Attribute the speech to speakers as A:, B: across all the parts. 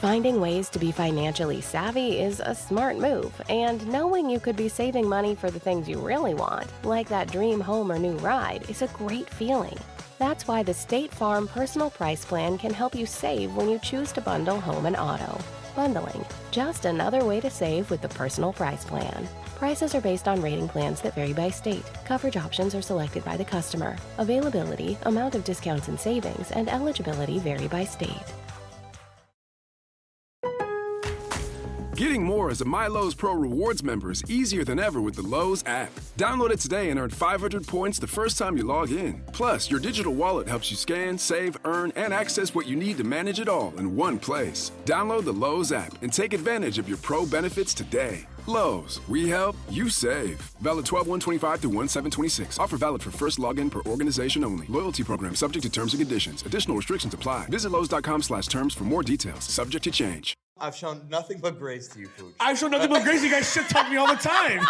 A: Finding ways to be financially savvy is a smart move, and knowing you could be saving money for the things you really want, like that dream home or new ride, is a great feeling. That's why the State Farm Personal Price Plan can help you save when you choose to bundle home and auto. Bundling, just another way to save with the Personal Price Plan. Prices are based on rating plans that vary by state. Coverage options are selected by the customer. Availability, amount of discounts and savings, and eligibility vary by state.
B: Getting more as a MyLowe's Pro Rewards member is easier than ever with the Lowe's app. Download it today and earn 500 points the first time you log in. Plus, your digital wallet helps you scan, save, earn, and access what you need to manage it all in one place. Download the Lowe's app and take advantage of your Pro benefits today. Lowe's, we help, you save. Valid 12/125 through 1/7/26. Offer valid for first login per organization only. Loyalty program subject to terms and conditions. Additional restrictions apply. Visit Lowe's.com/terms for more details. Subject to change.
C: I've shown nothing but grace to you, Pooch.
D: I've shown nothing but grace. You guys shit talk me all the time.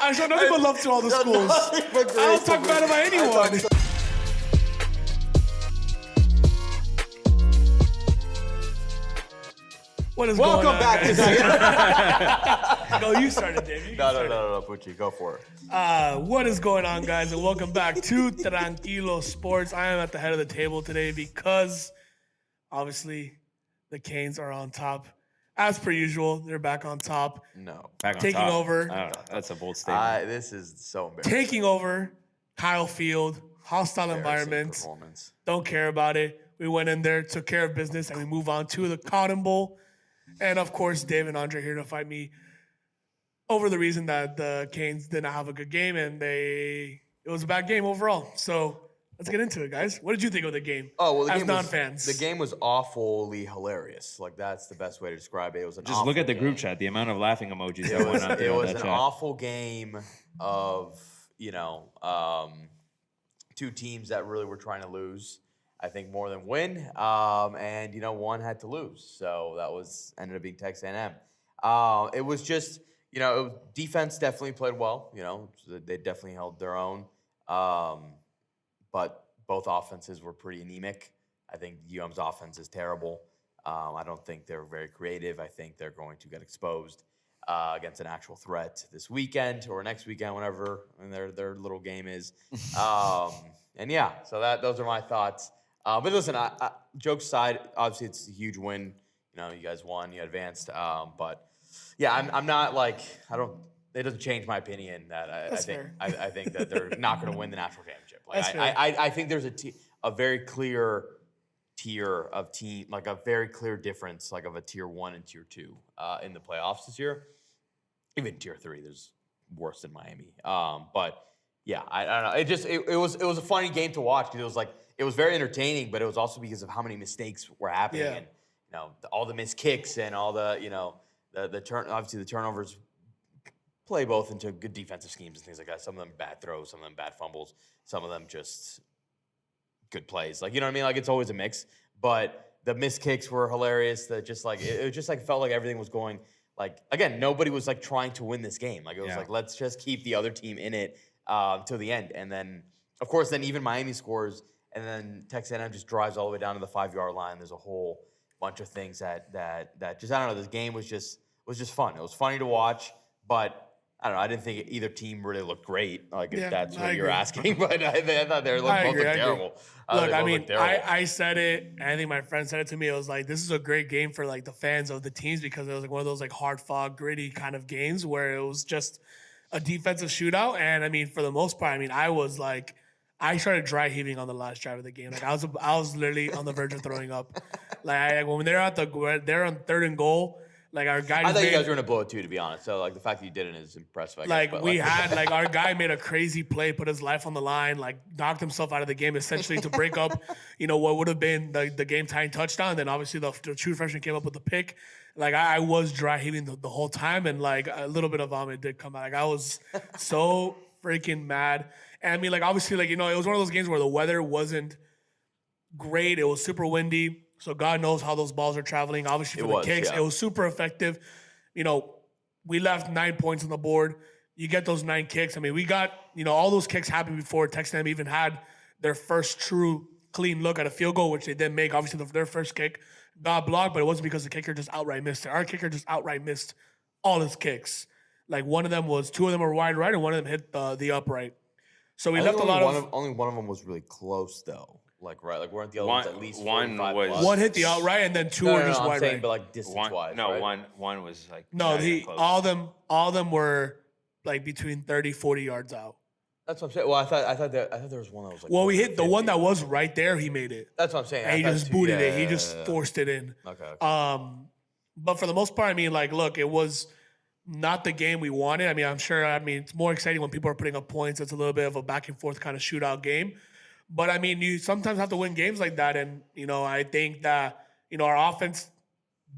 D: I've shown nothing but love to all the schools. I don't talk bad about anyone. What is
C: Welcome
D: going on,
C: back
D: guys? No, you started, Dave.
C: No, Poochie, go for it.
D: What is going on, guys? And welcome back to Tranquilo Sports. I am at the head of the table today because, obviously, the Canes are on top. As per usual, they're back on top.
C: No.
E: Back on
D: taking
E: top.
D: over.
E: I don't know. That's a bold statement.
C: This is so embarrassing.
D: Taking over Kyle Field, hostile environment.
C: Performance.
D: Don't care about it. We went in there, took care of business, and we move on to the Cotton Bowl. And, of course, Dave and Andre here to fight me over the reason that the Canes did not have a good game, and it was a bad game overall. So let's get into it, guys. What did you think of the game?
C: Oh, well,
D: as non-fans?
C: The game was awfully hilarious. Like, that's the best way to describe it. It was an
E: Just look at the group chat, the amount of laughing emojis that went out there.
C: It was
E: that
C: an
E: chat.
C: awful game of, two teams that really were trying to lose. I think more than win, and one had to lose, so that ended up being Texas A&M. It was just, defense definitely played well. They definitely held their own, but both offenses were pretty anemic. I think UM's offense is terrible. I don't think they're very creative. I think they're going to get exposed against an actual threat this weekend or next weekend, whenever their little game is. And yeah, so those are my thoughts. But listen, jokes aside, obviously it's a huge win. You guys won, you advanced. But yeah, I'm not like it doesn't change my opinion that I think that they're not going to win the national championship. Like I think there's a very clear tier of team, like a very clear difference, like of a tier 1 and tier 2 in the playoffs this year. Even tier 3, there's worse than Miami. But yeah, I don't know. It was a funny game to watch because it was very entertaining, but it was also because of how many mistakes were happening and all the missed kicks and all the obviously the turnovers play both into good defensive schemes and things like that. Some of them bad throws, some of them bad fumbles, some of them just good plays. Like, you know what I mean? Like, it's always a mix. But the missed kicks were hilarious. It just felt like everything was going again, nobody was trying to win this game. Like, it was let's just keep the other team in it till the end. And then, of course, even Miami scores. And then Texas A&M just drives all the way down to the 5-yard line. There's a whole bunch of things that just, I don't know, this game was just fun. It was funny to watch, but I don't know, I didn't think either team really looked great, if that's what you're asking. But I thought they both looked terrible.
D: Look, I said it, and I think my friend said it to me. It was this is a great game for the fans of the teams because it was one of those hard-fought, gritty kind of games where it was just a defensive shootout. And for the most part, I started dry heaving on the last drive of the game. I was literally on the verge of throwing up. When they're on 3rd and goal, our guy.
C: I thought you guys were gonna blow it too, to be honest. So the fact that you didn't is impressive. I guess,
D: our guy made a crazy play, put his life on the line, knocked himself out of the game essentially to break up, what would have been the game tying touchdown. Then obviously the true freshman came up with the pick. I was dry heaving the whole time, and a little bit of vomit did come out. I was so freaking mad. And obviously, it was one of those games where the weather wasn't great. It was super windy. So God knows how those balls are traveling. Obviously, for the kicks, it was super effective. We left 9 points on the board. You get those 9 kicks. We got, all those kicks happened before Texas A&M even had their first true clean look at a field goal, which they didn't make. Obviously, their first kick got blocked, but it wasn't because the kicker just outright missed it. Our kicker just outright missed all his kicks. Like two of them were wide right, and one of them hit the upright. So we left a lot of.
C: Only one of them was really close though. Like weren't the other
E: One-
C: ones at least
E: one
C: 45
E: was-
C: plus?
D: One hit the outright, and then two were just
C: I'm
D: wide
C: saying,
D: right.
C: but like distance wise. Right?
E: One was like
D: No,
E: not even close.
D: all of them were like between 30, 40 yards out.
C: That's what I'm saying. Well, I thought there was one that was like.
D: Well, we hit the
C: 50.
D: one that was right there. He made it,
C: That's what I'm saying.
D: and he
C: I thought
D: just
C: two-
D: booted
C: yeah,
D: it. He
C: yeah,
D: just
C: yeah.
D: forced it in.
C: Okay.
D: But for the most part, I mean, like, look, it was not the game we wanted. I mean, it's more exciting when people are putting up points. It's a little bit of a back and forth kind of shootout game. But I mean, you sometimes have to win games like that. And, I think that, our offense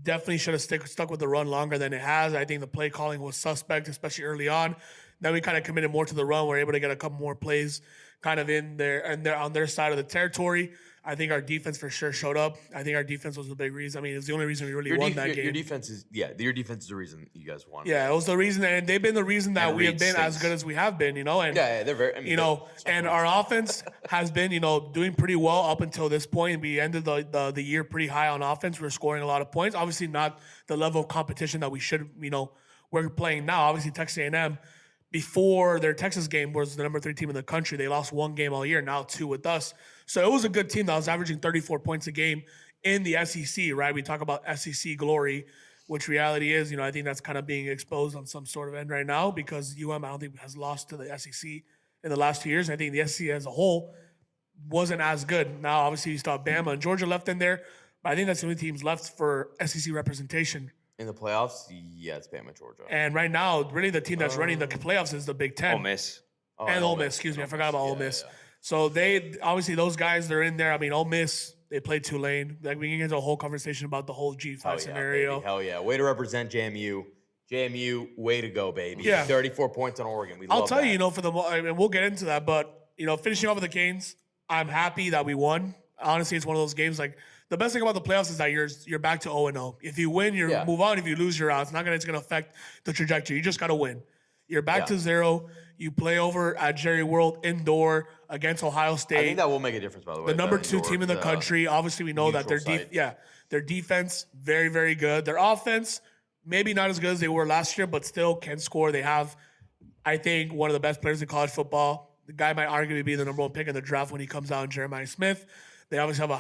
D: definitely should have stuck with the run longer than it has. I think the play calling was suspect, especially early on. Then we kind of committed more to the run. We're able to get a couple more plays kind of in there and they're on their side of the territory. I think our defense for sure showed up. I think our defense was the big reason. I mean, it was the only reason we really won that game.
C: Your defense is your defense is the reason you guys won.
D: Yeah, it was the reason, and they've been the reason that
C: And
D: we have
C: Reed
D: been as
C: stinks.
D: good as we have been, And
C: Yeah, they're very. I mean,
D: and our offense has been, doing pretty well up until this point. We ended the year pretty high on offense. We're scoring a lot of points. Obviously, not the level of competition that we should, we're playing now. Obviously, Texas A&M, before their Texas game, was the number 3 team in the country. They lost 1 game all year, now 2 with us. So it was a good team that was averaging 34 points a game in the SEC, right? We talk about SEC glory, which reality is, I think that's kind of being exposed on some sort of end right now because I don't think has lost to the SEC in the last 2 years. I think the SEC as a whole wasn't as good. Now, obviously, you still have Bama and Georgia left in there, but I think that's the only teams left for SEC representation.
C: in the playoffs, yeah, it's Bama, Georgia.
D: And right now, really the team that's running the playoffs is the Big Ten.
E: Ole Miss.
D: And Ole Miss, excuse me. I forgot about Ole Miss.
C: Yeah.
D: So obviously those guys, they're in there. I mean, Ole Miss, they played Tulane. Like we can get into a whole conversation about the whole G5 scenario.
C: Baby. Hell yeah. Way to represent JMU. JMU, way to go, baby.
D: Yeah.
C: 34 points on Oregon.
D: I'll tell you, and we'll get into that, but, finishing off with the Canes, I'm happy that we won. Honestly, it's one of those games like the best thing about the playoffs is that you're back to 0-0. If you win, you move on. If you lose, you're out. It's going to affect the trajectory. You just got to win. You're back to 0. You play over at Jerry World indoor against Ohio State.
C: I think that will make a difference, by the way.
D: The number 2 team in the country. Obviously, we know that their defense, very, very good. Their offense, maybe not as good as they were last year, but still can score. They have, I think, one of the best players in college football. The guy might arguably be the number 1 pick in the draft when he comes out, Jeremiah Smith. They obviously have a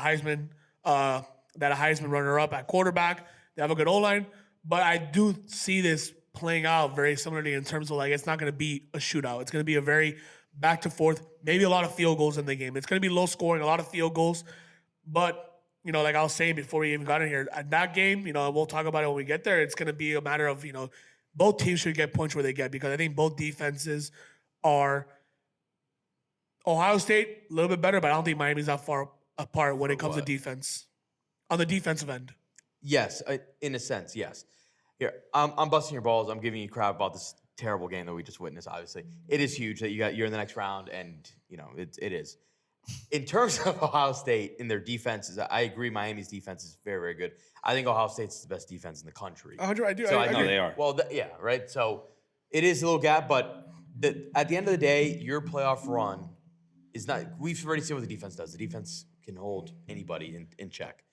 D: Heisman runner-up at quarterback. They have a good O-line. But I do see this playing out very similarly in terms of, it's not going to be a shootout. It's going to be a very back to forth, maybe a lot of field goals in the game. It's going to be low scoring, a lot of field goals. But, like I was saying before we even got in here, at that game, we'll talk about it when we get there. It's going to be a matter of, both teams should get points where they get because I think both defenses are Ohio State, a little bit better, but I don't think Miami's that far apart when it comes to defense. On the defensive end.
C: Yes, in a sense, yes. Here, I'm busting your balls. I'm giving you crap about this terrible game that we just witnessed. Obviously, it is huge that you're in the next round, and it is. In terms of Ohio State in their defenses, I agree. Miami's defense is very, very good. I think Ohio State's the best defense in the country.
D: 100, I do.
C: So
D: I
E: No,
D: agree.
E: they are.
C: Well, yeah, right. So it is a little gap, but at the end of the day, your playoff run is not. We've already seen what the defense does. The defense can hold anybody in check.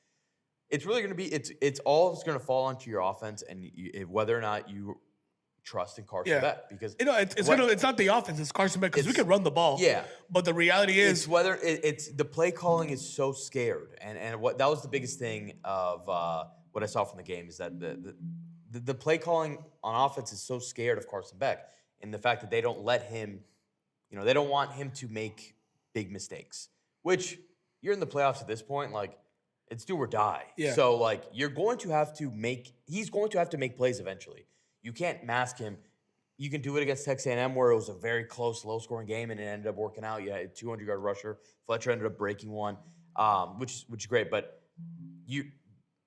C: It's really going to be. It's all going to fall onto your offense and whether or not you trust in Carson Beck because
D: it's not the offense. It's Carson Beck because we can run the ball.
C: Yeah,
D: but the reality is
C: it's whether it's the play calling is so scared, and what that was the biggest thing of what I saw from the game is that the play calling on offense is so scared of Carson Beck and the fact that they don't let him, they don't want him to make big mistakes. Which you're in the playoffs at this point, it's do or die.
D: Yeah.
C: So he's going to have to make plays eventually. You can't mask him. You can do it against Texas A&M where it was a very close, low-scoring game and it ended up working out. You had a 200-yard rusher. Fletcher ended up breaking one, which is great. But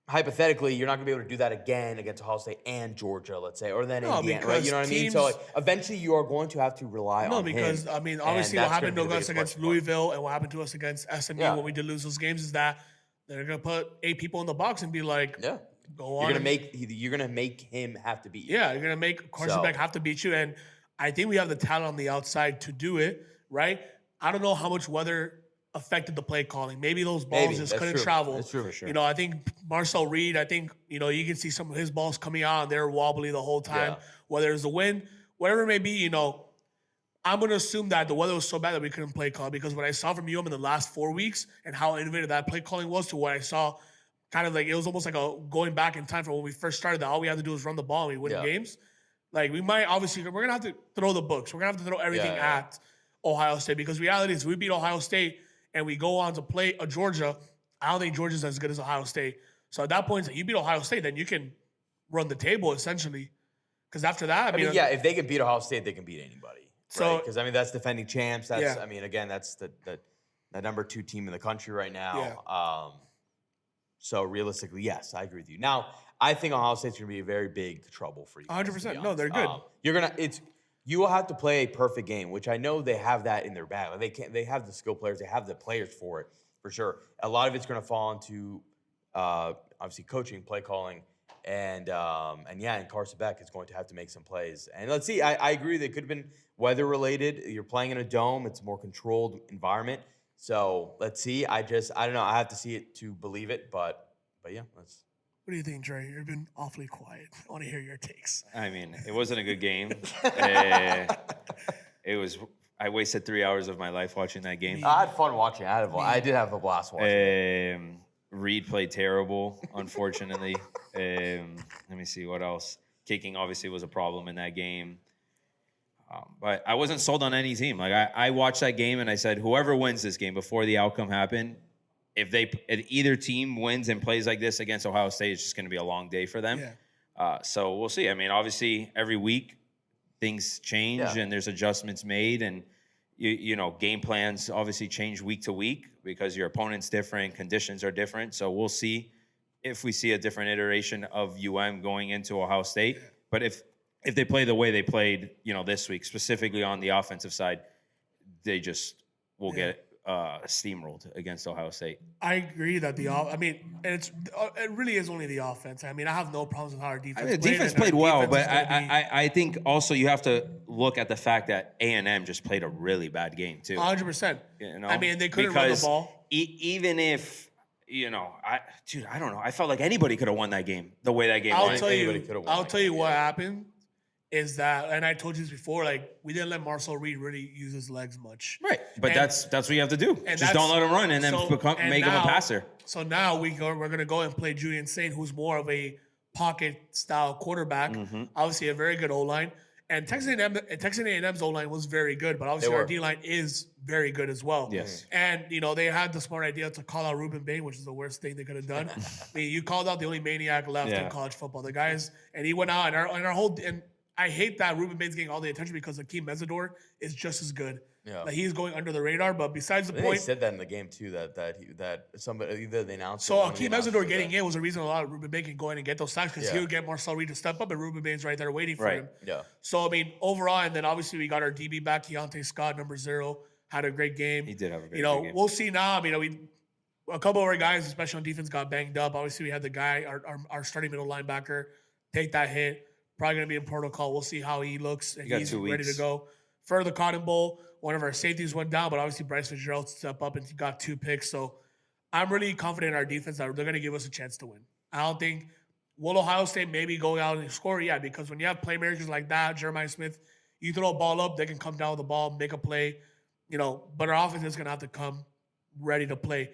C: hypothetically, you're not going to be able to do that again against Ohio State and Georgia, let's say, or then Indiana, right? You know what I mean? So eventually you are going to have to rely on him.
D: No, because, obviously what happened to us against
C: part.
D: Louisville and what happened to us against SMU when we did lose those games is that they're going to put 8 people in the box and be like, go on.
C: You're gonna make him have to beat you.
D: Yeah, you're going to make Carson Beck have to beat you. And I think we have the talent on the outside to do it, right? I don't know how much weather affected the play calling. Maybe those balls just couldn't travel.
C: That's true for sure.
D: You know, I think Marcel Reed, you can see some of his balls coming out and they're wobbly the whole time.
C: Yeah.
D: Whether it's the wind, whatever it may be, I'm going to assume that the weather was so bad that we couldn't play call, because what I saw from UM in the last 4 weeks and how innovative that play calling was to what I saw, kind of like it was almost like going back in time from when we first started, that all we had to do was run the ball and we win games. Like we're going to have to throw the books. We're going to have to throw everything at Ohio State, because reality is we beat Ohio State and we go on to play a Georgia. I don't think Georgia's as good as Ohio State. So at that point, you beat Ohio State, then you can run the table essentially. Because after that,
C: I mean, if they can beat Ohio State, they can beat anybody.
D: So,
C: because that's defending champs. That's that's the number 2 team in the country right now.
D: Yeah.
C: So realistically, yes, I agree with you. Now, I think Ohio State's going to be a very big trouble for you.
D: 100%. No, they're good.
C: You will have to play a perfect game, which I know they have that in their bag. Like they have the skill players, they have the players for it, for sure. A lot of it's going to fall into obviously coaching, play calling, and Carson Beck is going to have to make some plays. And let's see, I agree that it could have been weather related. You're playing in a dome; it's a more controlled environment. So let's see. I don't know. I have to see it to believe it, but yeah, let's.
D: What do you think, Dre? You've been awfully quiet. I want to hear your takes.
E: I mean, it wasn't a good game. I wasted 3 hours of my life watching that game.
C: I had fun watching. I did have a blast watching.
E: Reed played terrible, unfortunately. Let me see what else. Kicking obviously was a problem in that game. But I wasn't sold on any team. Like I watched that game and I said, whoever wins this game before the outcome happened, if either team wins and plays like this against Ohio State, it's just going to be a long day for them.
D: Yeah.
E: So we'll see. I mean, obviously, every week things change and there's adjustments made, and game plans obviously change week to week because your opponent's different, conditions are different. So we'll see if we see a different iteration of UM going into Ohio State. Yeah. But if they play the way they played, this week, specifically on the offensive side, they just will get steamrolled against Ohio State.
D: I agree that it really is only the offense. I mean, I have no problems with how our defense played.
E: Defense played well, but I think also you have to look at the fact that A&M just played a really bad game too.
D: 100%. I mean, they couldn't run the ball.
E: Even if, I don't know. I felt like anybody could have won that game the way that game went.
D: I'll tell you what happened. Is that, and I told you this before, like, we didn't let Marcel Reed really use his legs much.
E: But that's what you have to do. Just don't let him run and then make him a passer.
D: So now we're going to go and play Julian Saint, who's more of a pocket-style quarterback. Mm-hmm. Obviously, a very good O-line. And Texas A&M's O-line was very good, but obviously our D-line is very good as well.
E: Yes.
D: And, they had the smart idea to call out Ruben Bain, which is the worst thing they could have done. I mean, you called out the only maniac left in college football. The guys, and he went out, and our whole... And I hate that Ruben Bain's getting all the attention because Akeem Mesidor is just as good.
C: Yeah.
D: Like, he's going under the radar, but besides the point...
C: They said that in the game, too, that somebody, either they announced...
D: So Akeem Mesidor getting in was the reason a lot of Ruben Bain can go in and get those sacks, because he would get Marcel Reed to step up, and Ruben Bain's right there waiting for him.
C: Yeah.
D: So, I mean, overall, and then obviously we got our DB back, Keontae Scott, number 0, had a great game.
E: He did have a great game.
D: We'll see now. I mean, a couple of our guys, especially on defense, got banged up. Obviously, we had the guy, our starting middle linebacker, take that hit. Probably going to be in protocol. We'll see how he looks. And he's ready to go. For the Cotton Bowl, one of our safeties went down, but obviously Bryce Fitzgerald stepped up and got 2 picks. So I'm really confident in our defense that they're going to give us a chance to win. I don't think will Ohio State maybe go out and score? Yeah, because when you have playmakers like that, Jeremiah Smith, you throw a ball up, they can come down with the ball, make a play, but our offense is going to have to come ready to play.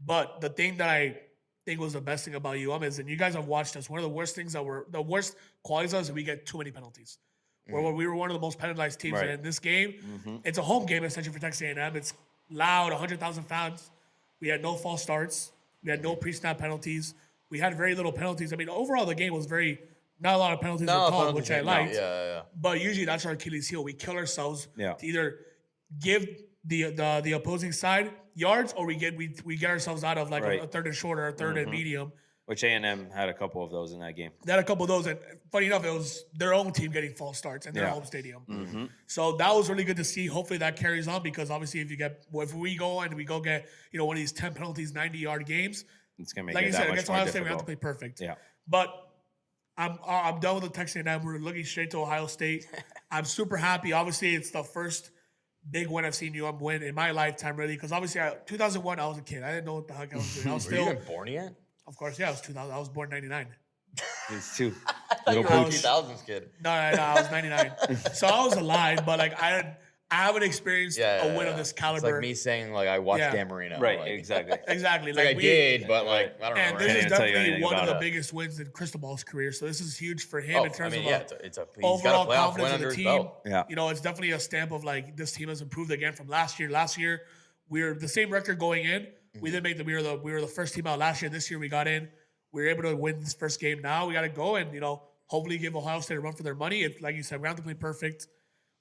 D: But the thing that I think was the best thing about UM is, and you guys have watched us, one of the worst things the worst qualities of us is we get too many penalties. Where we were one of the most penalized teams. And in this game, it's a home game essentially for Texas A&M. It's loud, 100,000 fans. We had no false starts. We had no pre-snap penalties. We had very little penalties. I mean, overall the game was not a lot of penalties were called, which I liked.
C: Yeah.
D: But usually that's our Achilles heel. We kill ourselves to either give the opposing side yards, or we get ourselves out of a third and short or a third and medium.
E: Which A&M had a couple of those in that game.
D: They had a couple of those, and funny enough, it was their own team getting false starts in their home stadium. Mm-hmm. So that was really good to see. Hopefully that carries on, because obviously if we go and we go get one of these 10 penalties, 90-yard games,
E: it's gonna make
D: like
E: it
D: you
E: that
D: said,
E: much
D: against
E: more
D: Ohio State, we
E: difficult.
D: have to play perfect.
E: Yeah.
D: But I'm done with the Texas A&M. We're looking straight to Ohio State. I'm super happy. Obviously, it's the first big win I've seen UM win in my lifetime, really. Because obviously, 2001, I was a kid. I didn't know what the heck I was doing. I was
C: Were you
D: still,
C: even born yet?
D: of course, yeah, I was 2000. I was born 99.
E: It's two.
C: Little
D: I
C: pooch.
D: was-
C: 2000s kid.
D: No, I was 99. So I was alive, but like I haven't experienced a win of this caliber.
C: It's like me saying like I watched
D: Yeah.
C: Dan Marino.
E: Right,
C: like,
E: exactly.
D: Exactly.
C: Like I did, but like I don't know.
D: And
C: right?
D: this is
E: even tell you
D: definitely
E: anything
D: one of
E: about
D: the
E: it.
D: biggest wins in Cristobal's career. So this is huge for him
C: Oh,
D: in terms
C: I mean,
D: of
C: yeah, it's a he's
D: overall
C: got a playoff
D: confidence
C: win
D: of the
C: under his
D: team.
C: belt.
E: Yeah.
D: You know, it's definitely a stamp of like this team has improved again from last year. Last year, we were the same record going in. We didn't make the we were the first team out last year. This year we got in. We were able to win this first game. Now we got to go and hopefully give Ohio State a run for their money. It's like you said, we have to play perfect.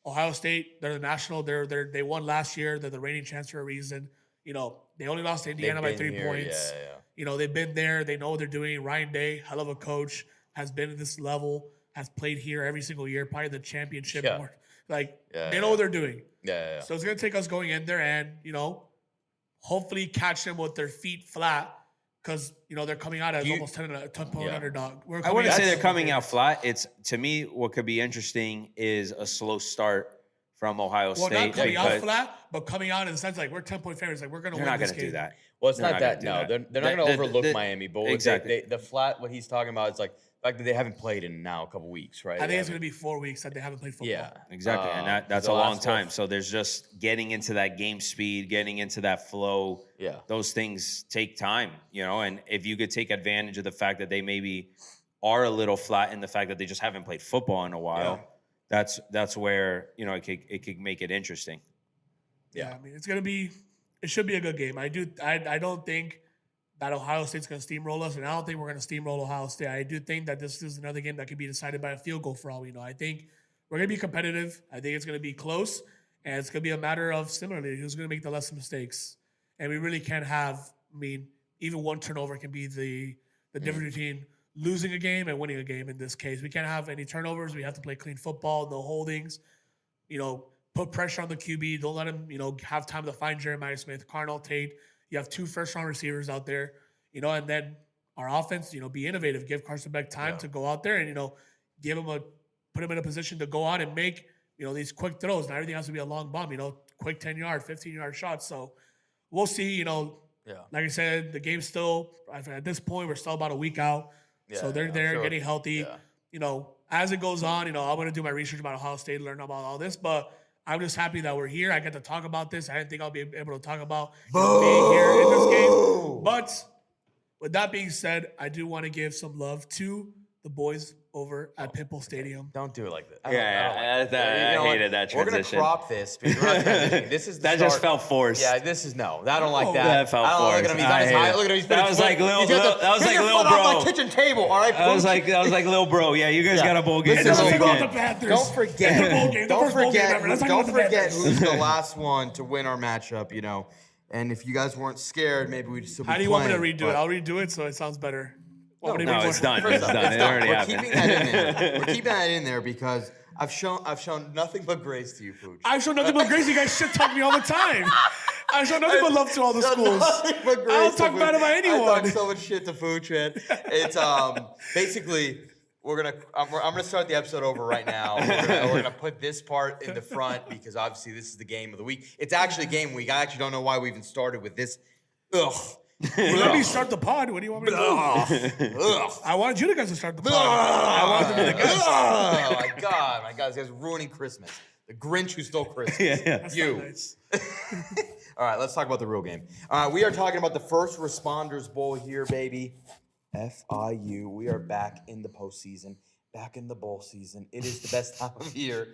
D: Ohio State, they're the national. They won last year. They're the reigning champs for a reason. They only lost to Indiana by
C: They've been
D: 3
C: here,
D: points.
C: Yeah.
D: They've been there. They know what they're doing. Ryan Day, hell of a coach, has been at this level, has played here every single year, probably the championship.
C: Yeah.
D: They know what they're doing.
C: Yeah.
D: So it's going to take us going in there and, hopefully catch them with their feet flat because, they're coming out as almost 10-point underdog.
E: I wouldn't say they're coming out flat. It's, to me, what could be interesting is a slow start from Ohio
D: Well,
E: State.
D: not coming out
E: because
D: flat, but coming out in the sense like we're 10-point favorites. Like we're going to
E: they're
D: win
E: not
D: this
E: going to
D: game.
E: do that.
C: Well, it's
E: They're
C: not
E: not
C: that.
E: gonna
C: No,
E: do that.
C: they're not going to overlook
E: the-
C: Miami. But
E: exactly.
C: the flat, what he's talking about is like the fact that they haven't played in now a couple weeks, right?
D: I think it's going to be 4 weeks that they haven't played football.
C: Yeah,
E: Exactly. And that's
C: the
E: a long
C: last
E: time.
C: four-
E: So there's just getting into that game speed, getting into that flow.
C: Yeah.
E: Those things take time, and if you could take advantage of the fact that they maybe are a little flat in the fact that they just haven't played football in a while, that's where, it could make it interesting.
D: Yeah, I mean, it should be a good game. I don't think that Ohio State's going to steamroll us, and I don't think we're going to steamroll Ohio State. I do think that this is another game that could be decided by a field goal for all we know. I think we're going to be competitive. I think it's going to be close, and it's going to be a matter of similarly who's going to make the less mistakes. And we really can't have, even one turnover can be the difference between losing a game and winning a game in this case. We can't have any turnovers. We have to play clean football, no holdings, put pressure on the QB. Don't let him, have time to find Jeremiah Smith, Carnell Tate. You have 2 first-round receivers out there, and then our offense, be innovative. Give Carson Beck time to go out there and, put him in a position to go out and make, these quick throws. Not everything has to be a long bomb, quick 10-yard, 15-yard shots. So we'll see, like I said, the game's still, at this point, we're still about a week out. So they're there getting healthy.
C: Yeah.
D: As it goes on, I'm going to do my research about Ohio State, learn about all this, but I'm just happy that we're here. I get to talk about this. I didn't think I'll be able to talk about being here in this game. But with that being said, I do want to give some love to the boys over at Pimple Stadium.
C: Don't do it like that.
E: I
C: what?
E: hated that
C: We're
E: transition.
C: gonna crop this because we're not transitioning. This is the
E: That
C: start.
E: just felt forced.
C: Yeah, this is no. I don't like that.
E: That felt
C: I don't
E: forced.
C: Look at him. He's
E: I
C: on his
E: hate
C: high.
E: it.
C: Look at him. He's
E: That was like Lil-
C: He's got
E: that was like
C: your
E: Lil
C: foot off
E: Bro.
C: my kitchen table. All right.
E: That was
C: Pooch?
E: like Lil Bro. Yeah, you guys got a bowl game
C: Listen,
E: this
D: Let's talk about
E: weekend.
D: the Panthers.
C: Don't forget.
D: The bowl game, the first bowl game ever. Let's talk
C: Don't
D: about the
C: forget
D: Panthers.
C: who's the last one to win our matchup. And if you guys weren't scared, maybe we'd still be
D: How do you want me to
C: playing,
D: redo it?
C: but-
D: I'll redo it so it sounds better. Want me to
E: No,
D: redo
E: it's
D: it?
E: done.
C: First
E: It's
C: off,
E: done. It already
C: We're
E: happened.
C: keeping that in there. We're keeping that in there because I've shown nothing but grace to you, Pooch.
D: I show nothing but grace. You guys shit talk me all the time. I show nothing but love to all the schools.
C: Nothing but grace
D: I don't
C: to
D: talk
C: Pooch.
D: bad about
C: I
D: anyone.
C: talk so much shit to Pooch, man. It's basically I'm gonna start the episode over right now. We're gonna put this part in the front because obviously this is the game of the week. It's actually game week. I actually don't know why we even started with this. Ugh.
D: Let me start the pod. What do you want me to do?
C: Ugh.
D: I wanted you guys to start the pod. I wanted to be the guest.
C: Oh my god, this guy's ruining Christmas. The Grinch who stole Christmas.
D: That's
C: You.
D: not nice.
C: All right, let's talk about the real game. We are talking about the First Responders Bowl here, baby. FIU. We are back in the postseason, back in the bowl season. It is the best time of year.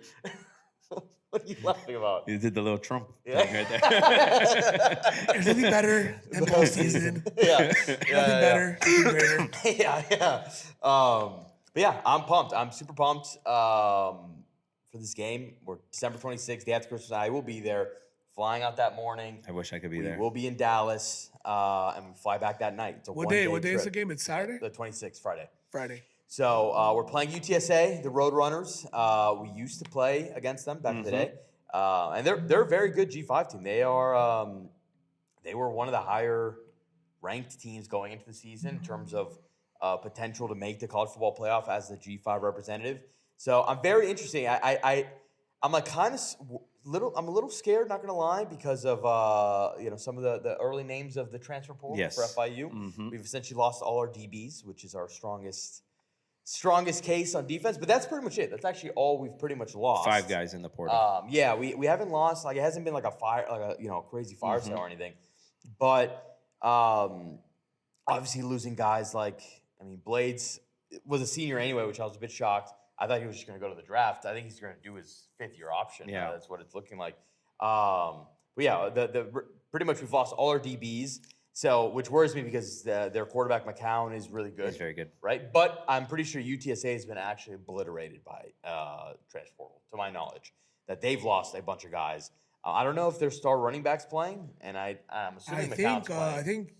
C: What are you laughing about?
E: You did the little Trump
C: Yeah.
E: thing right there.
D: There's nothing better than postseason.
C: Yeah,
D: Nothing better. Nothing greater.
C: yeah. But yeah, I'm pumped. I'm super pumped for this game. We're December 26th, day after Christmas. I will be there, flying out that morning.
E: I wish I could be
C: We
E: there.
C: will be in Dallas, and we fly back that night. It's a
D: What
C: one-day
D: day? What day is the
C: trip.
D: game? It's Saturday?
C: The 26th, Friday.
D: Friday.
C: So we're playing UTSA, the Roadrunners. We used to play against them back in the day, and they're a very good G5 team. They are they were one of the higher ranked teams going into the season in terms of potential to make the college football playoff as the G5 representative. So I'm very interested. I'm like kind of I'm a little scared, not gonna lie, because of some of the early names of the transfer portal
E: Yes.
C: for FIU.
E: Mhm.
C: We've essentially lost all our DBs, which is our strongest case on defense. But that's pretty much it. That's actually all we've pretty much lost.
E: 5 guys in the portal.
C: Yeah, we haven't lost. Like, it hasn't been like a crazy fire sale or anything. But obviously losing guys like, Blades was a senior anyway, which I was a bit shocked. I thought he was just going to go to the draft. I think he's going to do his 5th-year option.
E: Yeah.
C: That's what it's looking like. But yeah, pretty much we've lost all our DBs. So, which worries me because their quarterback McCown is really good.
E: He's very good.
C: Right? But I'm pretty sure UTSA has been actually obliterated by transfer portal, to my knowledge, that they've lost a bunch of guys. I don't know if their star running back's playing, and I'm assuming McCown's playing.
D: I think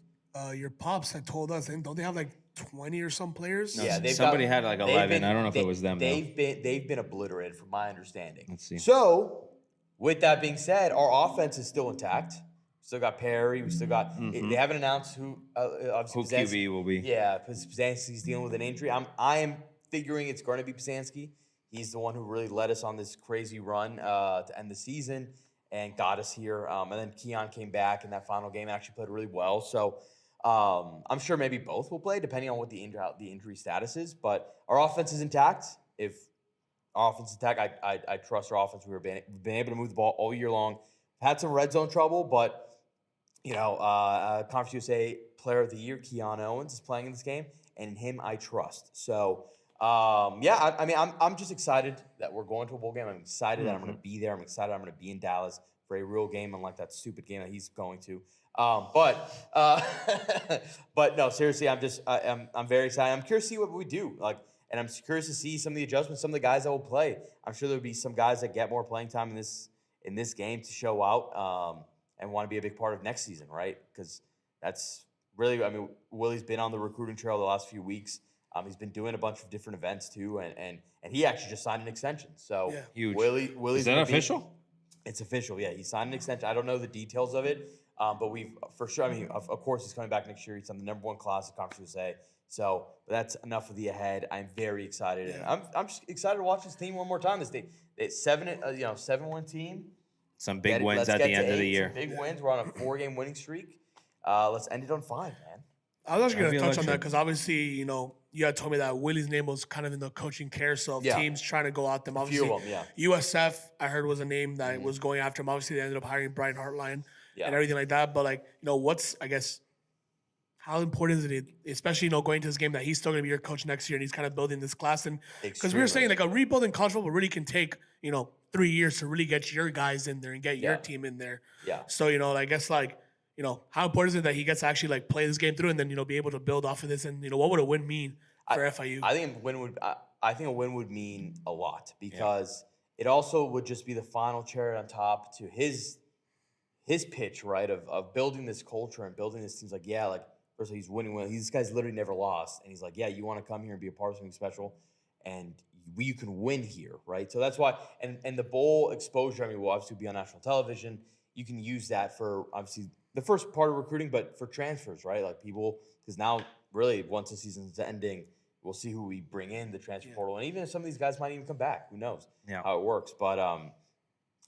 D: your pops had told us, don't they have like 20 or some players?
E: No,
C: Yeah,
E: somebody had like 11. I don't know if it was them.
C: They've been obliterated, from my understanding.
E: Let's see.
C: So, with that being said, our offense is still intact. Still got Perry. We still got. They haven't announced who. Obviously,
E: Who QB will be?
C: Yeah, because Pizanski's dealing with an injury. I am figuring it's going to be Pizanski. He's the one who really led us on this crazy run to end the season and got us here. And then Keon came back in that final game, actually played really well. So. I'm sure maybe both will play, depending on what the injury status is. But our offense is intact. If our offense is intact, I trust our offense. We've been able to move the ball all year long. Had some red zone trouble, but Conference USA Player of the Year, Keon Owens, is playing in this game, and him I trust. So I'm just excited that we're going to a bowl game. I'm excited that I'm going to be there. I'm excited I'm going to be in Dallas for a real game, unlike that stupid game that he's going to. But no, seriously, I'm very excited. I'm curious to see what we do. And I'm curious to see some of the adjustments, some of the guys that will play. I'm sure there'll be some guys that get more playing time in this game to show out and want to be a big part of next season, right? Because that's really, Willy's been on the recruiting trail the last few weeks. He's been doing a bunch of different events too, and he actually just signed an extension. So
D: yeah.
E: Huge.
C: Willy's
E: Is that official?
C: It's official, yeah. He signed an extension. I don't know the details of it. But we've for sure. Of course, he's coming back next year. He's on the #1 class at Conference USA. So that's enough of the ahead. I'm very excited, and I'm just excited to watch this team one more time. It's 7-win team.
E: Some big wins at the end of the year.
C: Some big wins. We're on a 4-game winning streak. Let's end it on 5, man.
D: I was actually going to touch on that
E: electric.
D: because obviously, you had told me that Willy's name was kind of in the coaching carousel of teams trying to go out them. Obviously,
C: few of them, yeah.
D: USF, I heard, was a name that was going after him. Obviously, they ended up hiring Brian Hartline and everything like that. But, how important is it, especially, going to this game, that he's still going to be your coach next year and he's kind of building this class? And because we were saying, a rebuild in college football really can take, 3 years to really get your guys in there and get your team in there.
C: Yeah.
D: So, I guess, how important is it that he gets to actually play this game through and then be able to build off of this? And what would a win mean for FIU?
C: I think a win would mean a lot because it also would just be the final cherry on top to his pitch, right? Of building this culture and building this team. First of all, he's winning. This guy's literally never lost, and he's like, yeah, you want to come here and be a part of something special, and you can win here, right? So that's why, and the bowl exposure. Will obviously be on national television. You can use that for obviously the first part of recruiting, but for transfers, right? People, because now really once the season's ending, we'll see who we bring in the transfer portal, and even if some of these guys might even come back, who knows how it works. But I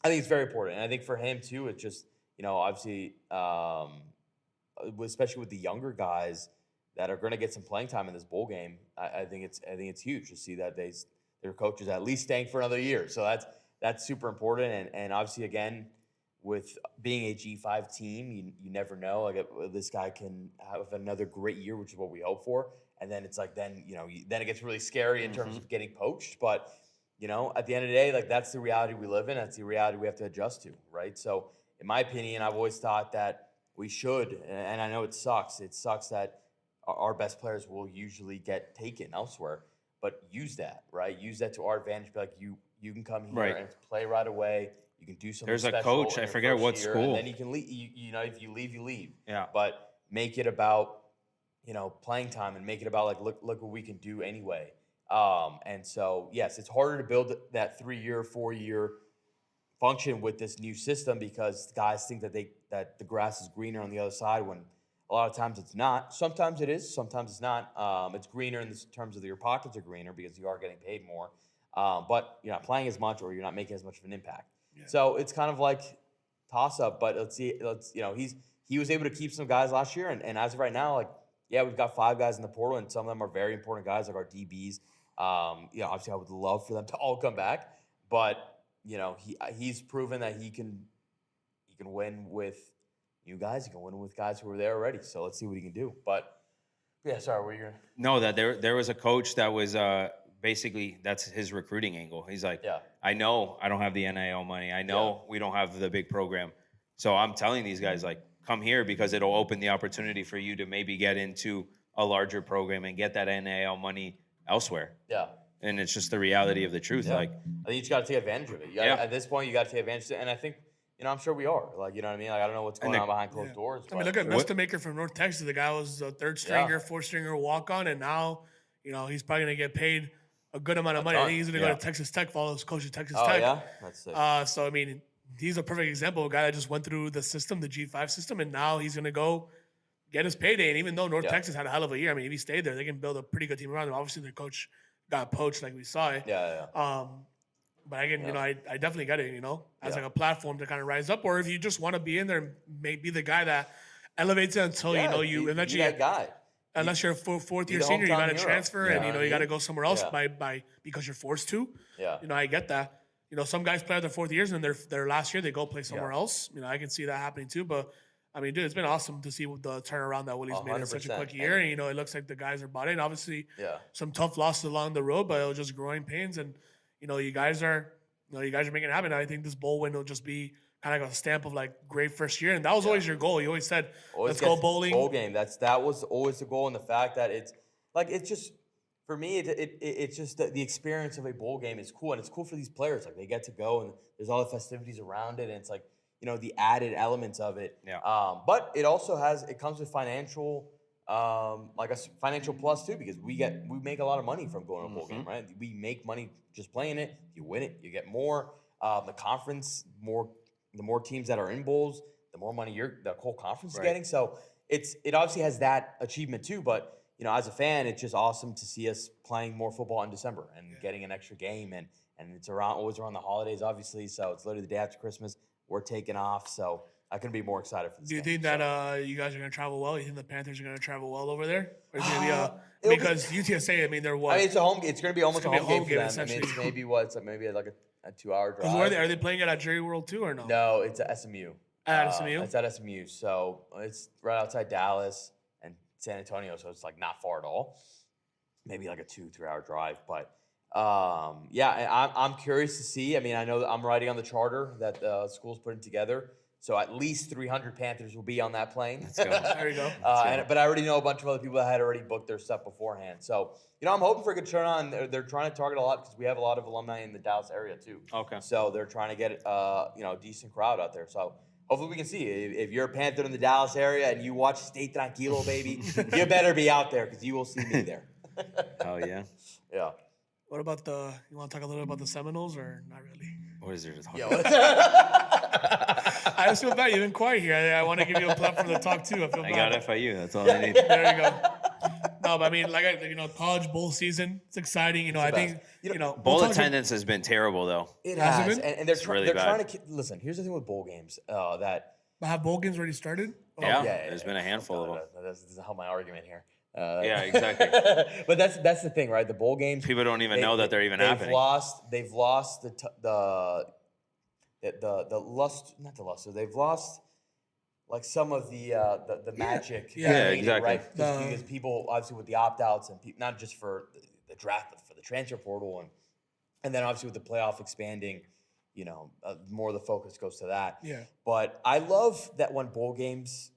C: think it's very important, and I think for him too, it's just obviously, especially with the younger guys that are going to get some playing time in this bowl game. I think it's huge to see that their coaches at least staying for another year. So that's super important, and obviously again, with being a G5 team, you never know. This guy can have another great year, which is what we hope for. And then it's then it gets really scary in terms of getting poached. But at the end of the day, that's the reality we live in. That's the reality we have to adjust to, right? So in my opinion, I've always thought that we should, and I know it sucks. It sucks that our best players will usually get taken elsewhere. But use that, right? Use that to our advantage. Be you can come here and play right away. You can do something.
E: There's a
C: special
E: coach.
C: in
E: I
C: your
E: forget
C: first
E: what
C: year,
E: school.
C: And then you can leave. If you leave, you leave.
E: Yeah.
C: But make it about playing time, and make it about look what we can do anyway. And so yes, it's harder to build that 3-year, 4-year function with this new system because guys think that the grass is greener on the other side when a lot of times it's not. Sometimes it is. Sometimes it's not. It's greener in terms of your pockets are greener because you are getting paid more. But you're not playing as much or you're not making as much of an impact. So it's kind of like toss up, but let's see. He was able to keep some guys last year, and as of right now, like, yeah, we've got 5 guys in the portal, and some of them are very important guys, like our DBs. Obviously, I would love for them to all come back, but he's proven that he can win with new guys. He can win with guys who are there already. So let's see what he can do. But yeah, sorry, what are you gonna?
E: No, that there was a coach that was basically that's his recruiting angle. He's like, I know I don't have the NIL money. I know we don't have the big program. So I'm telling these guys, like, come here because it'll open the opportunity for you to maybe get into a larger program and get that NIL money elsewhere. Yeah. And it's just the reality of the truth.
C: Yeah.
E: Like,
C: I think you just got to take advantage of it. At this point, you got to take advantage of it. And I think, I'm sure we are. Like, you know what I mean? Like, I don't know what's going on behind closed doors.
D: I mean, look at Mestamaker from North Texas. The guy was a 3rd stringer, 4th stringer walk-on, and now, he's probably going to get paid a good amount of money. I think he's going to go to Texas Tech, follow his coach at Texas Tech.
C: Yeah? That's sick.
D: So, I mean, he's a perfect example of a guy that just went through the system, the G5 system, and now he's going to go get his payday. And even though North Texas had a hell of a year, I mean, if he stayed there, they can build a pretty good team around him. Obviously, their coach got poached like we saw it. But again, I definitely get it, as like a platform to kind of rise up. Or if you just want to be in there, maybe the guy that elevates it until, you eventually
C: that guy.
D: Unless you're a 4th-year senior, you got to transfer and, you got to go somewhere else because you're forced to. Yeah. I get that. Some guys play out their 4th years and then their last year they go play somewhere else. I can see that happening too. But I mean, dude, it's been awesome to see the turnaround that Willy's made in such a quick year. And it looks like the guys are bought in. Obviously, some tough losses along the road, but it was just growing pains. And you guys are making it happen. I think this bowl win will just be kind of like a stamp of like great first year. And that was always your goal. You always said, let's go bowling.
C: Bowl game. That was always the goal. And the fact that it's just. For me, it's just the experience of a bowl game is cool, and it's cool for these players. Like, they get to go, and there's all the festivities around it, and it's like, the added elements of it. Yeah. But it also comes with financial, like a financial plus too, because we make a lot of money from going to a bowl game, right? We make money just playing it. You win it, you get more. The conference, the more teams that are in bowls, the more money the whole conference is getting. So it obviously has that achievement too, but. As a fan, it's just awesome to see us playing more football in December and getting an extra game. And it's always around the holidays, obviously. So it's literally the day after Christmas. We're taking off. So I couldn't be more excited for this.
D: Do you think that you guys are going to travel well? You think the Panthers are going to travel well over there? Or is it going to be because UTSA, I mean, they're what?
C: I mean, it's going to be almost a home game for them. I mean, it's maybe maybe like a 2-hour drive.
D: Are they playing it at Jerry World too or no?
C: No, it's at SMU.
D: At SMU?
C: It's at SMU. So it's right outside Dallas. San Antonio, so it's like not far at all. Maybe like a 2-3 hour drive, but I'm curious to see. I mean, I know that I'm riding on the charter that the school's putting together, so at least 300 Panthers will be on that plane.
E: Let's go.
D: There you go.
C: But I already know a bunch of other people that had already booked their stuff beforehand. So I'm hoping for a good turnout. They're trying to target a lot because we have a lot of alumni in the Dallas area too. Okay. So they're trying to get a decent crowd out there. So. Hopefully we can see you. If you're a Panther in the Dallas area and you watch Stay Tranquilo, baby, you better be out there because you will see me there.
E: Oh, yeah?
C: Yeah.
D: What about you want to talk a little bit about the Seminoles or not really?
E: What is there to talk
C: about?
D: I just feel bad. You've been quiet here. I want to give you a platform to talk too. I
E: got FIU. That's all I need.
D: There you go. No, but I mean, college bowl season. It's exciting. I think
E: bowl attendance has been terrible though.
C: It has, and they're trying to listen. Here's the thing with bowl games that.
D: But have bowl games already started?
E: Yeah, there's been a handful of them.
C: This is how my argument here.
E: Yeah, exactly.
C: But that's the thing, right? The bowl games.
E: People don't even know that they're even happening.
C: They've lost the lust, not the luster. They've lost. Like some of the magic.
E: Yeah, exactly.
C: Right? Because people, obviously, with the opt-outs and not just for the draft, but for the transfer portal. And then, obviously, with the playoff expanding, more of the focus goes to that.
D: Yeah.
C: But I love that when bowl games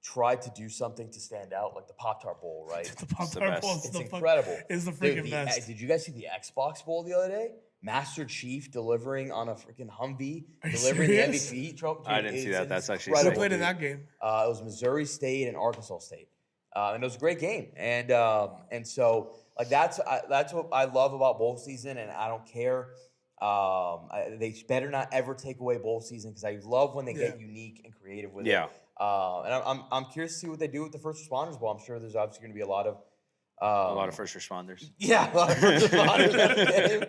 C: try to do something to stand out, like the Pop-Tart Bowl, right?
D: The Pop-Tart Bowl
C: is incredible.
D: It's the freaking best.
C: Did you guys see the Xbox Bowl the other day? Master Chief delivering on a freaking Humvee, delivering the MVP trophy.
E: I didn't see that. That's actually
D: incredible. Who played in that game?
C: It was Missouri State and Arkansas State, and it was a great game. And so like that's what I love about bowl season, and I don't care. They better not ever take away bowl season because I love when they get unique and creative with it. And I'm curious to see what they do with the First Responders Bowl. I'm sure there's obviously going to be a lot of
E: A lot of first responders.
C: Yeah, a lot of first responders that game.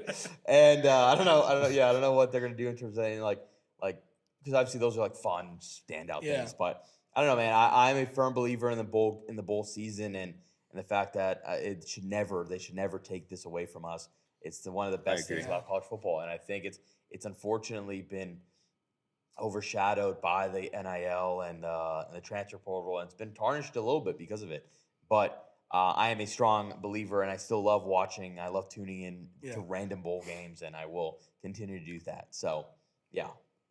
C: And I don't know. Yeah, I don't know what they're gonna do in terms of anything like because obviously those are like fun standout things. But I don't know, man. I'm a firm believer in the bowl season and the fact that they should never take this away from us. It's one of the best things about college football, and I think it's unfortunately been overshadowed by the NIL and the transfer portal, and it's been tarnished a little bit because of it. But I am a strong believer, and I still love watching. I love tuning in to random bowl games, and I will continue to do that. So, yeah.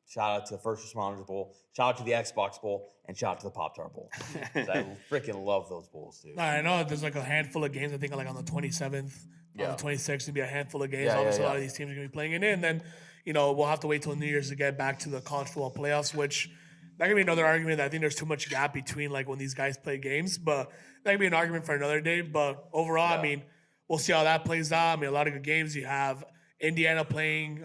C: Shout out to the First Responders Bowl. Shout out to the Xbox Bowl, and shout out to the Pop-Tart Bowl. I freaking love those bowls, too.
D: I know there's like a handful of games. I think like on the 27th, on the 26th, there'll be a handful of games. Obviously, a lot of these teams are going to be playing it in. And then, we'll have to wait till New Year's to get back to the college football playoffs, which that could be another argument. I think there's too much gap between like when these guys play games, but that could be an argument for another day. But overall, I mean, we'll see how that plays out. I mean, a lot of good games. You have Indiana playing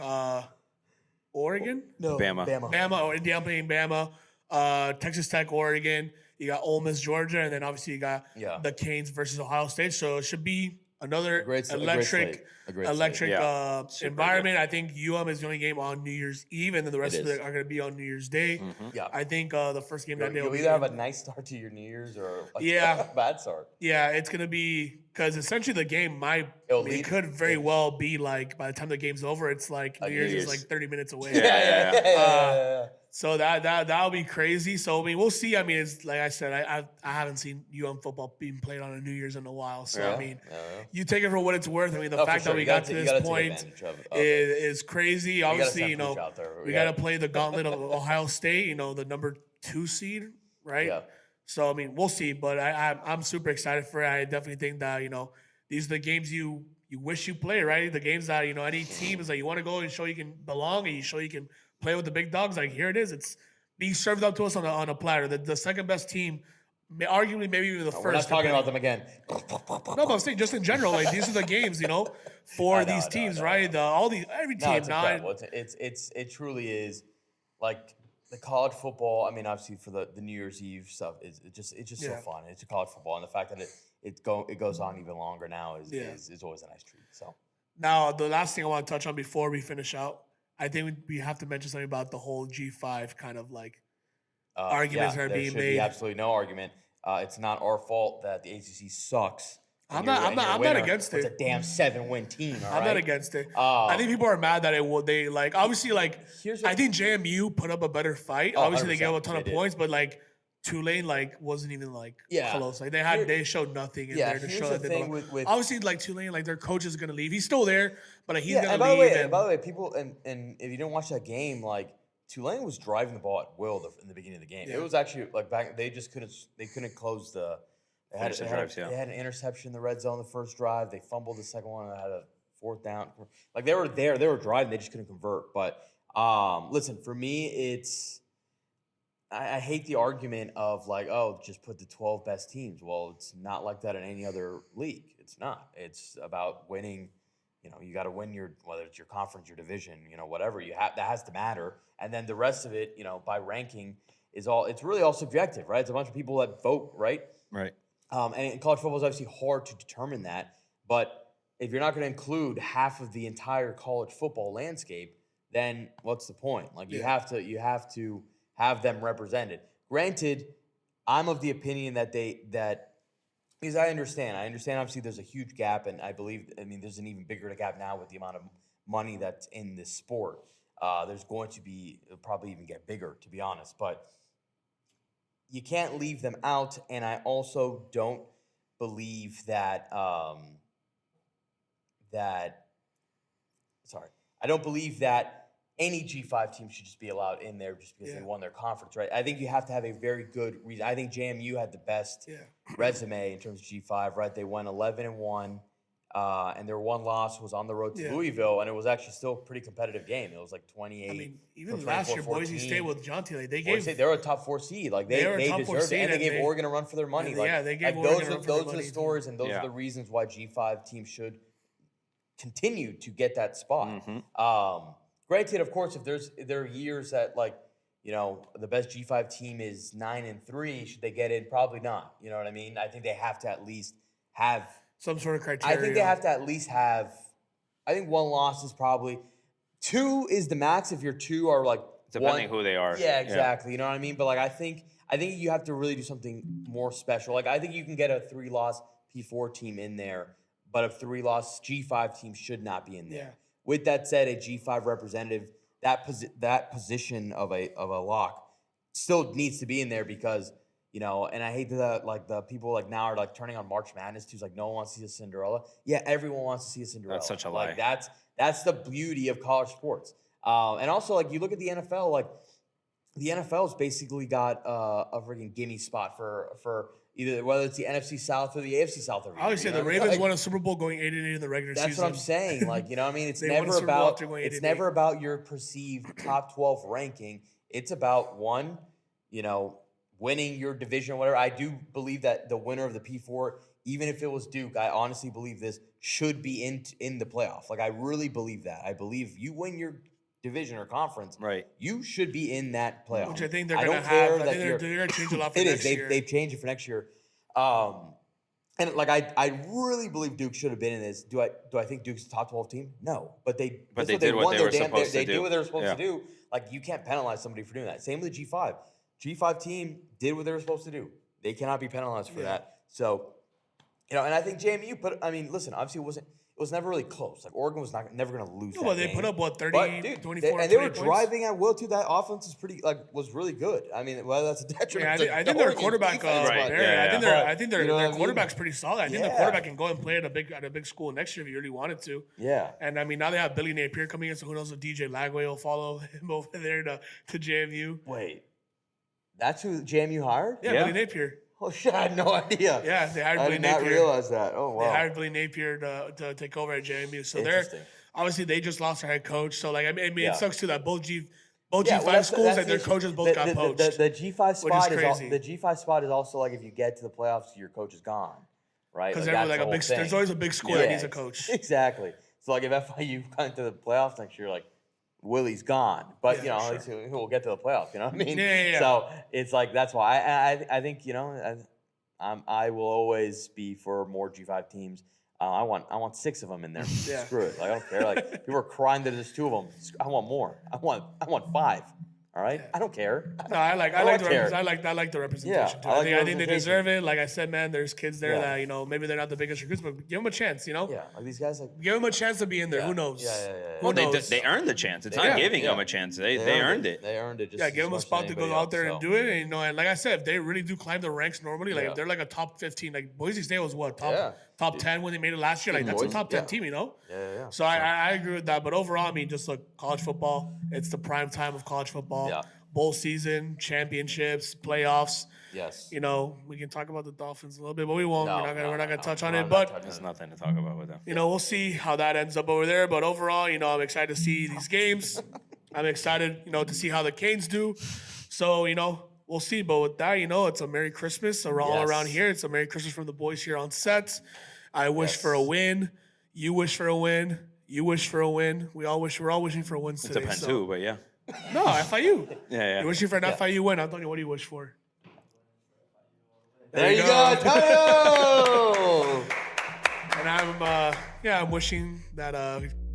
D: Oregon?
C: No,
D: Bama. Or Indiana playing Bama. Texas Tech, Oregon. You got Ole Miss, Georgia, and then obviously you got the Canes versus Ohio State. So it should be another electric environment. I think UM is the only game on New Year's Eve, and then the rest of it are going to be on New Year's Day.
C: Mm-hmm. Yeah,
D: I think the first game that day
C: will either have a nice start to your New Year's or a bad start.
D: Yeah, it's going to be because essentially the game it could very well be like by the time the game's over, it's like New Year's is like 30 minutes away.
C: Yeah.
D: So that'll be crazy. So I mean, we'll see. I mean, it's like I said, I haven't seen football being played on a New Year's in a while. So I mean, you take it for what it's worth. I mean, the fact that we got to this point is crazy. Obviously, we got to play the gauntlet of Ohio State. The number 2 seed, right? Yeah. So I mean, we'll see. But I'm super excited for it. I definitely think that these are the games you wish you play, right? The games that any team is like you want to go and show you can belong and you show you can play with the big dogs. Like here it is. It's being served up to us on a platter. The second best team, arguably maybe even the first.
C: We're not talking about them again.
D: No, but I'm saying just in general, like these are the games, for these teams, right? Every team.
C: It truly is like the college football. I mean, obviously for the New Year's Eve stuff, it's just so fun. It's a college football, and the fact that it goes on even longer now is always a nice treat. So
D: now the last thing I want to touch on before we finish out. I think we have to mention something about the whole G5 kind of like arguments that are being made.
C: There should be absolutely no argument. It's not our fault that the ACC sucks.
D: I'm not against it.
C: It's a damn 7-win team.
D: I'm not against it. I think people are mad that they like obviously like I think JMU put up a better fight. Obviously they gave a ton of points, but like Tulane wasn't even close. Like they showed nothing in there to show that they belong. Obviously like Tulane, like their coach is gonna leave. He's still there, but he's gonna leave.
C: And by the way, people and if you didn't watch that game, like Tulane was driving the ball at will in the beginning of the game. Yeah. It was actually like back they couldn't close the they had an interception in the red zone the first drive. They fumbled the second one and had a 4th down. Like they were driving, they just couldn't convert. But listen, for me it's I hate the argument of like, just put the 12 best teams. Well, it's not like that in any other league. It's not. It's about winning. You got to win whether it's your conference, your division, whatever that has to matter. And then the rest of it, by ranking it's really all subjective, right? It's a bunch of people that vote, right?
E: Right.
C: And in college football is obviously hard to determine that. But if you're not going to include half of the entire college football landscape, then what's the point? Like you have to have them represented. Granted, I'm of the opinion that because I understand obviously there's a huge gap, and there's an even bigger gap now with the amount of money that's in this sport. There's going to be, it'll probably even get bigger, to be honest, but you can't leave them out, and I also don't believe I don't believe that any G5 team should just be allowed in there just because they won their conference, right? I think you have to have a very good reason. I think JMU had the best resume in terms of G5, right? They won 11-1, and their one loss was on the road to Louisville, and it was actually still a pretty competitive game. It was like 28. I mean,
D: even last year, Boise State with Jonte,
C: they were a top 4 seed. Like they deserved it, and they gave Oregon a run for their money.
D: They gave Oregon a run for their money.
C: Those are the stories, and those are the reasons why G5 teams should continue to get that spot. Mm-hmm. Granted, of course, if there are years that the best G5 team is 9-3, should they get in? Probably not. You know what I mean? I think they have to at least have
D: some sort of criteria.
C: I think they have to at least have. I think 1 loss is probably 2 is the max. If your 2 are like
E: depending who they are.
C: Yeah, exactly. You know what I mean? But like I think you have to really do something more special. Like I think you can get a 3-loss P4 team in there, but a 3-loss G5 team should not be in there.
D: Yeah.
C: With that said, a G5 representative, that position of a lock still needs to be in there because, and I hate that like the people like now are like turning on March Madness too. It's like no one wants to see a Cinderella. Yeah, everyone wants to see a Cinderella.
E: That's such a lie.
C: Like that's the beauty of college sports. And also like you look at the NFL, like the NFL's basically got a freaking gimme spot for either whether it's the NFC South or the AFC South.
D: Obviously, the Ravens won a Super Bowl going 8-8 in the regular season.
C: That's what I'm saying. Like, you know what I mean? It's never about your perceived top 12 ranking. It's about one, winning your division or whatever. I do believe that the winner of the P4, even if it was Duke, I honestly believe this should be in the playoff. Like I really believe that. I believe you win your division or conference,
E: right?
C: You should be in that playoff.
D: Which I think they're going to have. I think they're going to change a lot for next year.
C: They've changed it for next year. And like I really believe Duke should have been in this. Do I think Duke's a top 12 team? No, but they
E: did what they were supposed to do.
C: They did what they were supposed to do. Like you can't penalize somebody for doing that. Same with the G5. G5 team did what they were supposed to do. They cannot be penalized for that. So, and I think JMU listen, obviously it was never really close. Like Oregon was never going to lose.
D: Well, they put up 30, 24,
C: and they were driving at will too. That offense is was really good. I mean, whether that's a detriment.
D: I think their quarterback. I think their quarterback's pretty solid. I think the quarterback can go and play at a big school next year if he really wanted to.
C: Yeah.
D: And I mean, now they have Billy Napier coming in, so who knows if DJ Lagway will follow him over there to JMU.
C: Wait, that's who JMU hired?
D: Yeah, Billy Napier.
C: Oh shit! I had no idea.
D: Yeah, they hired Billy Napier.
C: I did not realize that. Oh wow!
D: They hired Billy Napier to take over at JMU. So they're obviously they just lost their head coach. So like I mean it sucks too that both G5 schools and their coaches both got poached.
C: The G5 spot
D: is crazy.
C: The G5 spot is also like if you get to the playoffs, your coach is gone, right?
D: Because there's always a big school that needs a coach.
C: Exactly. So like if FIU got into the playoffs next year, like Willy's gone, but at least he'll get to the playoffs. You know what I mean?
D: Yeah.
C: So it's like that's why I think I will always be for more G5 teams. I want 6 of them in there.
D: Yeah.
C: Screw it. Like, I don't care. Like people are crying that there's 2 of them. I want more. I want 5. All right. Yeah. I don't care.
D: No, I like the representation too. I think they deserve it. Like I said, man, there's kids there that maybe they're not the biggest recruits, but give them a chance.
C: Yeah. Like these guys,
D: give them a chance to be in there. Who knows?
C: Yeah.
E: Well, they earned the chance. It's not giving them a chance. They earned it.
C: They earned it.
D: Just give them a spot to go out there and do it. And and like I said, if they really do climb the ranks normally, like if they're like a top 15, like Boise State was what top 10 when they made it last year. Like that's a top 10 team,
C: Yeah.
D: So I agree with that. But overall, I mean, just like college football, it's the prime time of college football.
C: Yeah.
D: Bowl season, championships, playoffs.
C: Yes.
D: We can talk about the Dolphins a little bit, but we won't. We're not gonna touch on it.
E: But there's nothing to talk about with them.
D: We'll see how that ends up over there. But overall, I'm excited to see these games. I'm excited, to see how the Canes do. So, we'll see. But with that, it's a Merry Christmas all around here. It's a Merry Christmas from the boys here on set. I wish for a win. You wish for a win. You wish for a win. We're all wishing for a win today.
E: It depends who, but yeah.
D: No, FIU.
E: Yeah.
D: You're wishing for an FIU win. Antonio, what do you wish for?
C: There you go, Antonio!
D: And I'm wishing that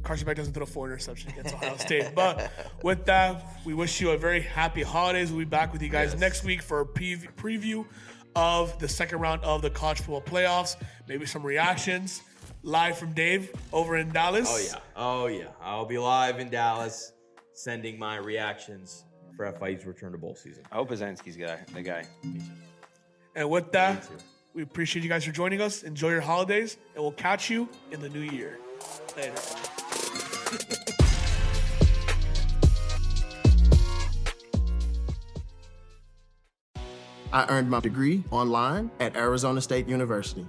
D: Carson Beck doesn't throw 4 interceptions against Ohio State. But with that, we wish you a very happy holidays. We'll be back with you guys next week for a preview of the second round of the college football playoffs. Maybe some reactions live from Dave over in Dallas.
C: Oh yeah. I'll be live in Dallas, sending my reactions for FIU's return to bowl season.
E: I hope Azanski's the guy.
D: And with that, we appreciate you guys for joining us. Enjoy your holidays, and we'll catch you in the new year. Later.
F: I earned my degree online at Arizona State University.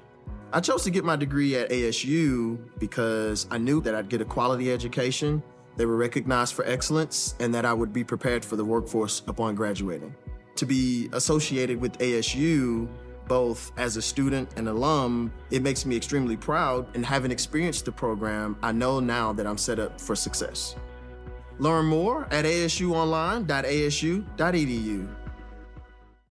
F: I chose to get my degree at ASU because I knew that I'd get a quality education, they were recognized for excellence, and that I would be prepared for the workforce upon graduating. To be associated with ASU, both as a student and alum, it makes me extremely proud, and having experienced the program, I know now that I'm set up for success. Learn more at asuonline.asu.edu.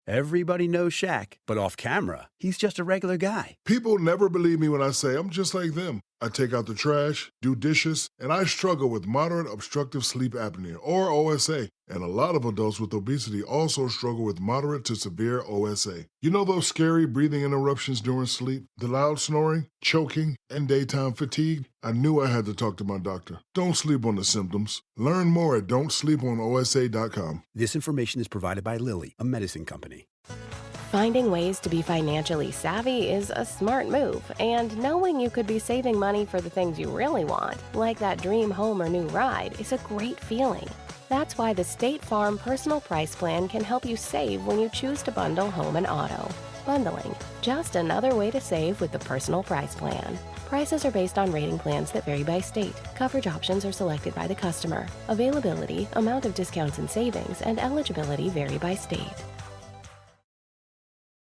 G: Everybody knows Shaq, but off camera, he's just a regular guy.
H: People never believe me when I say I'm just like them. I take out the trash, do dishes, and I struggle with moderate obstructive sleep apnea, or OSA. And a lot of adults with obesity also struggle with moderate to severe OSA. You know those scary breathing interruptions during sleep, the loud snoring, choking, and daytime fatigue? I knew I had to talk to my doctor. Don't sleep on the symptoms. Learn more at don'tsleeponosa.com.
G: This information is provided by Lilly, a medicine company.
A: Finding ways to be financially savvy is a smart move, and knowing you could be saving money for the things you really want, like that dream home or new ride, is a great feeling. That's why the State Farm Personal Price Plan can help you save when you choose to bundle home and auto. Bundling, just another way to save with the Personal Price Plan. Prices are based on rating plans that vary by state. Coverage options are selected by the customer. Availability, amount of discounts and savings, and eligibility vary by state.